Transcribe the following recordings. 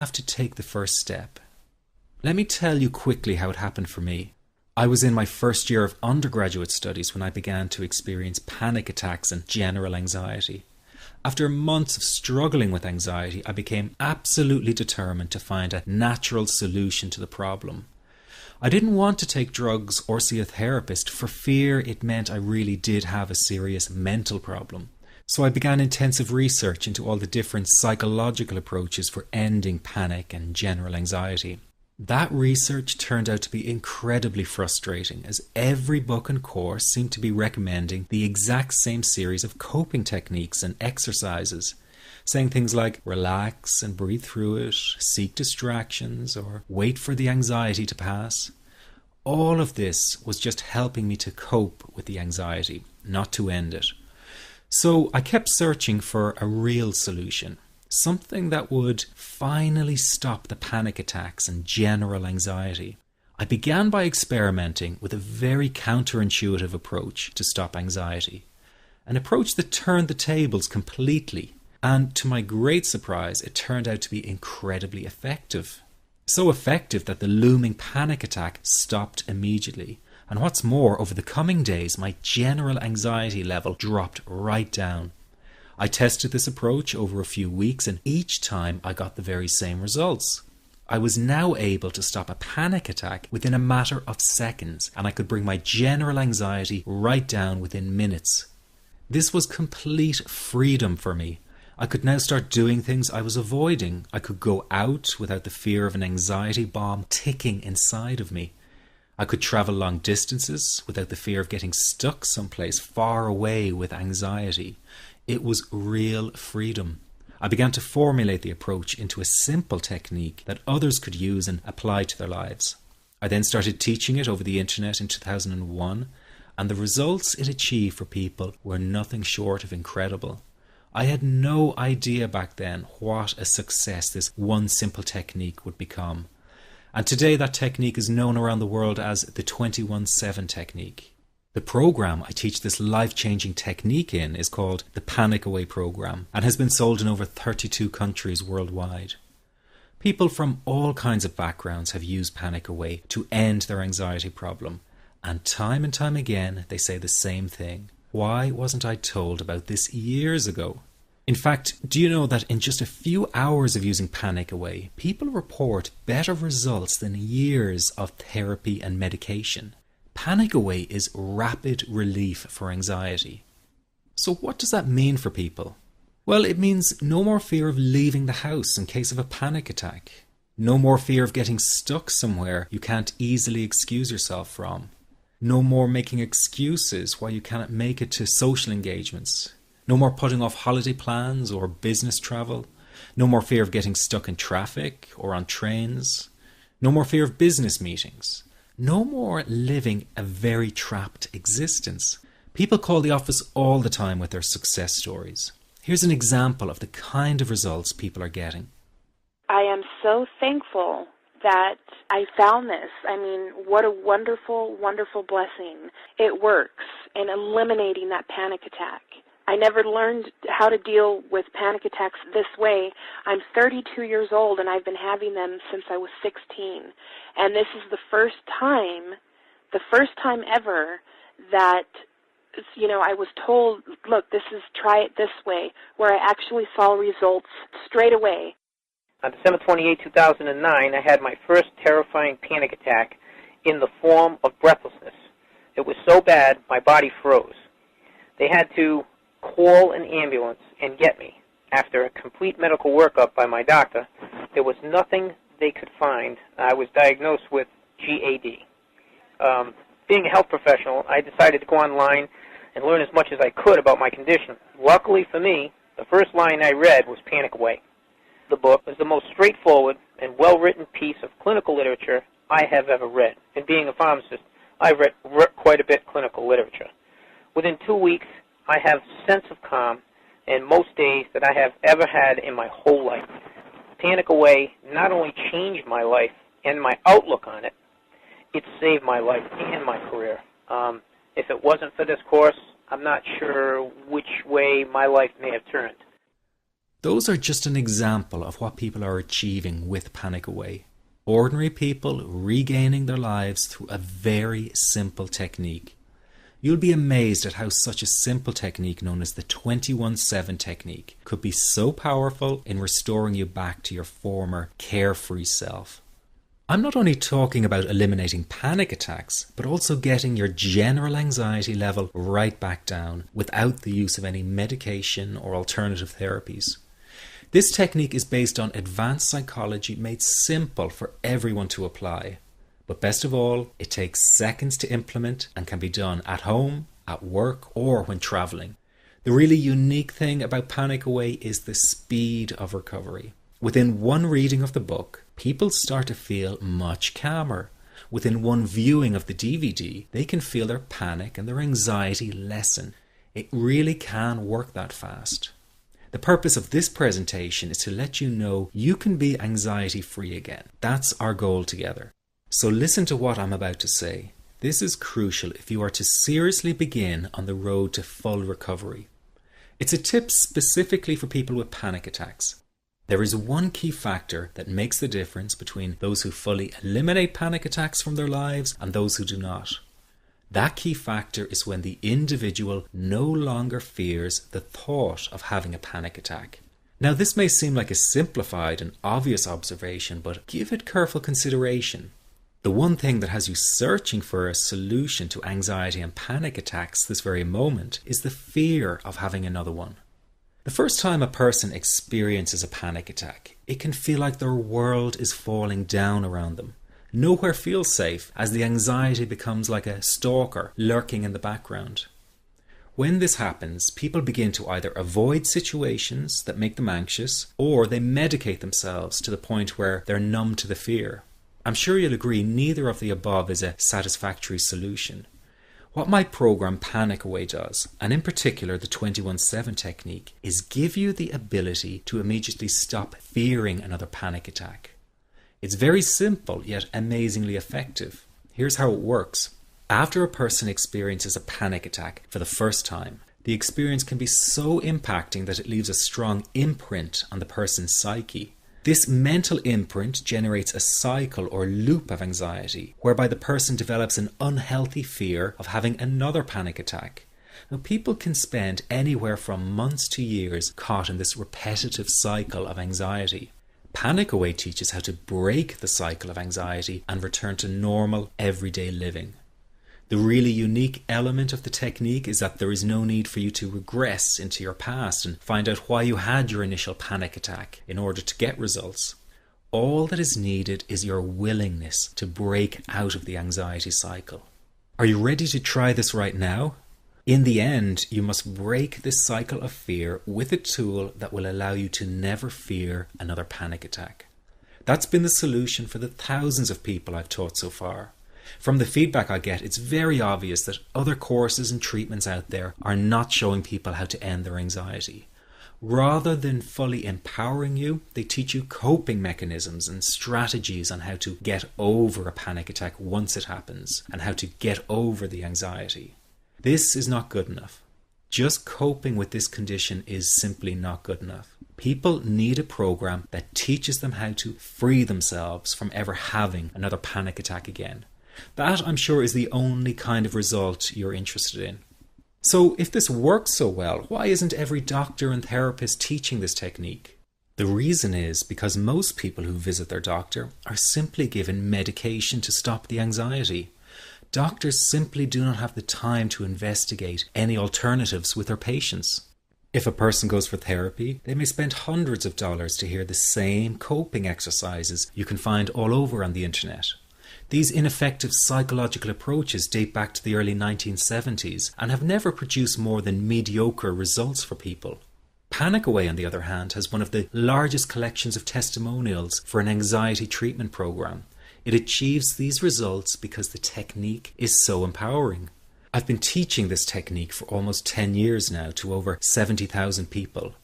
have to take the first step. Let me tell you quickly how it happened for me. I was in my first year of undergraduate studies when I began to experience panic attacks and general anxiety. After months of struggling with anxiety, I became absolutely determined to find a natural solution to the problem. I didn't want to take drugs or see a therapist for fear it meant I really did have a serious mental problem. So I began intensive research into all the different psychological approaches for ending panic and general anxiety. That research turned out to be incredibly frustrating, as every book and course seemed to be recommending the exact same series of coping techniques and exercises, saying things like relax and breathe through it, seek distractions, or wait for the anxiety to pass. All of this was just helping me to cope with the anxiety, not to end it. So I kept searching for a real solution. Something that would finally stop the panic attacks and general anxiety. I began by experimenting with a very counterintuitive approach to stop anxiety. An approach that turned the tables completely. And to my great surprise, it turned out to be incredibly effective. So effective that the looming panic attack stopped immediately. And what's more, over the coming days, my general anxiety level dropped right down. I tested this approach over a few weeks, and each time I got the very same results. I was now able to stop a panic attack within a matter of seconds, and I could bring my general anxiety right down within minutes. This was complete freedom for me. I could now start doing things I was avoiding. I could go out without the fear of an anxiety bomb ticking inside of me. I could travel long distances without the fear of getting stuck someplace far away with anxiety. It was real freedom. I began to formulate the approach into a simple technique that others could use and apply to their lives. I then started teaching it over the internet in 2001, and the results it achieved for people were nothing short of incredible. I had no idea back then what a success this one simple technique would become. And today that technique is known around the world as the 21-7 technique. The program I teach this life-changing technique in is called the Panic Away program and has been sold in over 32 countries worldwide. People from all kinds of backgrounds have used Panic Away to end their anxiety problem, and time again they say the same thing. Why wasn't I told about this years ago? In fact, do you know that in just a few hours of using Panic Away, people report better results than years of therapy and medication? Panic Away is rapid relief for anxiety. So what does that mean for people? Well, it means no more fear of leaving the house in case of a panic attack. No more fear of getting stuck somewhere you can't easily excuse yourself from. No more making excuses why you cannot make it to social engagements. No more putting off holiday plans or business travel. No more fear of getting stuck in traffic or on trains. No more fear of business meetings. No more living a very trapped existence. People call the office all the time with their success stories. Here's an example of the kind of results people are getting. I am so thankful that I found this. I mean, what a wonderful, wonderful blessing. It works in eliminating that panic attack. I never learned how to deal with panic attacks this way. I'm 32 years old, and I've been having them since I was 16. And this is the first time ever that, I was told, look, try it this way, where I actually saw results straight away. On December 28, 2009, I had my first terrifying panic attack in the form of breathlessness. It was so bad, my body froze. They had to call an ambulance and get me. After a complete medical workup by my doctor, there was nothing they could find. I was diagnosed with GAD. Being a health professional, I decided to go online and learn as much as I could about my condition. Luckily for me, the first line I read was Panic Away. The book was the most straightforward and well-written piece of clinical literature I have ever read. And being a pharmacist, I've read quite a bit of clinical literature. Within 2 weeks, I have a sense of calm in most days that I have ever had in my whole life. Panic Away not only changed my life and my outlook on it, it saved my life and my career. If it wasn't for this course, I'm not sure which way my life may have turned. Those are just an example of what people are achieving with Panic Away. Ordinary people regaining their lives through a very simple technique. You'll be amazed at how such a simple technique known as the 21-7 technique could be so powerful in restoring you back to your former carefree self. I'm not only talking about eliminating panic attacks, but also getting your general anxiety level right back down without the use of any medication or alternative therapies. This technique is based on advanced psychology made simple for everyone to apply. But best of all, it takes seconds to implement and can be done at home, at work, or when traveling. The really unique thing about Panic Away is the speed of recovery. Within one reading of the book, people start to feel much calmer. Within one viewing of the DVD, they can feel their panic and their anxiety lessen. It really can work that fast. The purpose of this presentation is to let you know you can be anxiety-free again. That's our goal together. So listen to what I'm about to say. This is crucial if you are to seriously begin on the road to full recovery. It's a tip specifically for people with panic attacks. There is one key factor that makes the difference between those who fully eliminate panic attacks from their lives and those who do not. That key factor is when the individual no longer fears the thought of having a panic attack. Now, this may seem like a simplified and obvious observation, but give it careful consideration. The one thing that has you searching for a solution to anxiety and panic attacks this very moment is the fear of having another one. The first time a person experiences a panic attack, it can feel like their world is falling down around them. Nowhere feels safe as the anxiety becomes like a stalker lurking in the background. When this happens, people begin to either avoid situations that make them anxious, or they medicate themselves to the point where they're numb to the fear. I'm sure you'll agree neither of the above is a satisfactory solution. What my program Panic Away does, and in particular the 21-7 technique, is give you the ability to immediately stop fearing another panic attack. It's very simple yet amazingly effective. Here's how it works. After a person experiences a panic attack for the first time, the experience can be so impacting that it leaves a strong imprint on the person's psyche. This mental imprint generates a cycle or loop of anxiety, whereby the person develops an unhealthy fear of having another panic attack. Now, people can spend anywhere from months to years caught in this repetitive cycle of anxiety. Panic Away teaches how to break the cycle of anxiety and return to normal, everyday living. The really unique element of the technique is that there is no need for you to regress into your past and find out why you had your initial panic attack in order to get results. All that is needed is your willingness to break out of the anxiety cycle. Are you ready to try this right now? In the end, you must break this cycle of fear with a tool that will allow you to never fear another panic attack. That's been the solution for the thousands of people I've taught so far. From the feedback I get, it's very obvious that other courses and treatments out there are not showing people how to end their anxiety. Rather than fully empowering you, they teach you coping mechanisms and strategies on how to get over a panic attack once it happens and how to get over the anxiety. This is not good enough. Just coping with this condition is simply not good enough. People need a program that teaches them how to free themselves from ever having another panic attack again. That, I'm sure, is the only kind of result you're interested in. So if this works so well, why isn't every doctor and therapist teaching this technique? The reason is because most people who visit their doctor are simply given medication to stop the anxiety. Doctors simply do not have the time to investigate any alternatives with their patients. If a person goes for therapy, they may spend hundreds of dollars to hear the same coping exercises you can find all over on the internet. These ineffective psychological approaches date back to the early 1970s and have never produced more than mediocre results for people. Panic Away, on the other hand, has one of the largest collections of testimonials for an anxiety treatment program. It achieves these results because the technique is so empowering. I've been teaching this technique for almost 10 years now to over 70,000 people.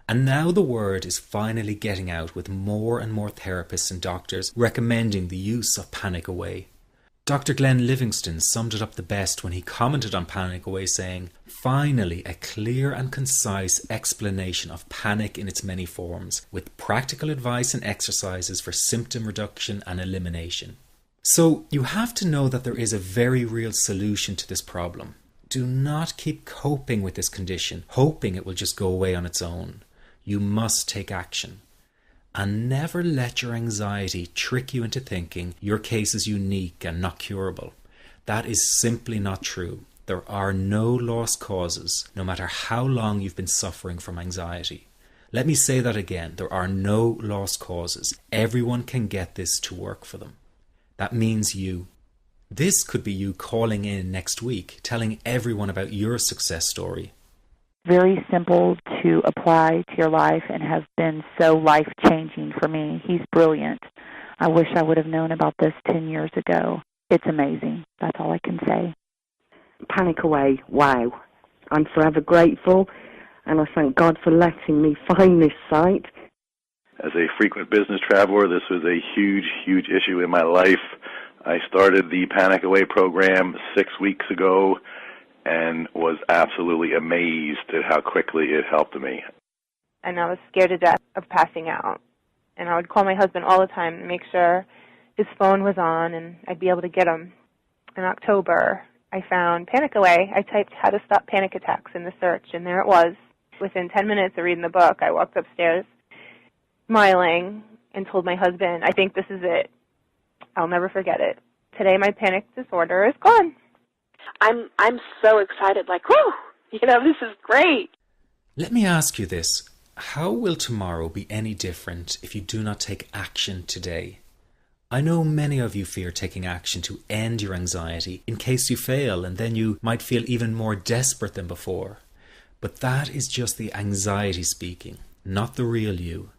And now the word is finally getting out with more and more therapists and doctors recommending the use of Panic Away. Dr. Glenn Livingston summed it up the best when he commented on Panic Away, saying, "Finally, a clear and concise explanation of panic in its many forms, with practical advice and exercises for symptom reduction and elimination." So you have to know that there is a very real solution to this problem. Do not keep coping with this condition, hoping it will just go away on its own. You must take action. And never let your anxiety trick you into thinking your case is unique and not curable. That is simply not true. There are no lost causes, no matter how long you've been suffering from anxiety. Let me say that again. There are no lost causes. Everyone can get this to work for them. That means you. This could be you calling in next week, telling everyone about your success story. Very simple to apply to your life and has been so life-changing for me. He's brilliant. I wish I would have known about this 10 years ago. It's amazing. That's all I can say. Panic Away, wow. I'm forever grateful, and I thank God for letting me find this site. As a frequent business traveler, this was a huge, huge issue in my life. I started the Panic Away program 6 weeks ago and was absolutely amazed at how quickly it helped me. And I was scared to death of passing out. And I would call my husband all the time to make sure his phone was on and I'd be able to get him. In October, I found Panic Away. I typed "how to stop panic attacks" in the search, and there it was. Within 10 minutes of reading the book, I walked upstairs smiling and told my husband, "I think this is it. I'll never forget it. Today my panic disorder is gone." I'm so excited, like, whoo, this is great. Let me ask you this. How will tomorrow be any different if you do not take action today? I know many of you fear taking action to end your anxiety in case you fail, and then you might feel even more desperate than before. But that is just the anxiety speaking, not the real you.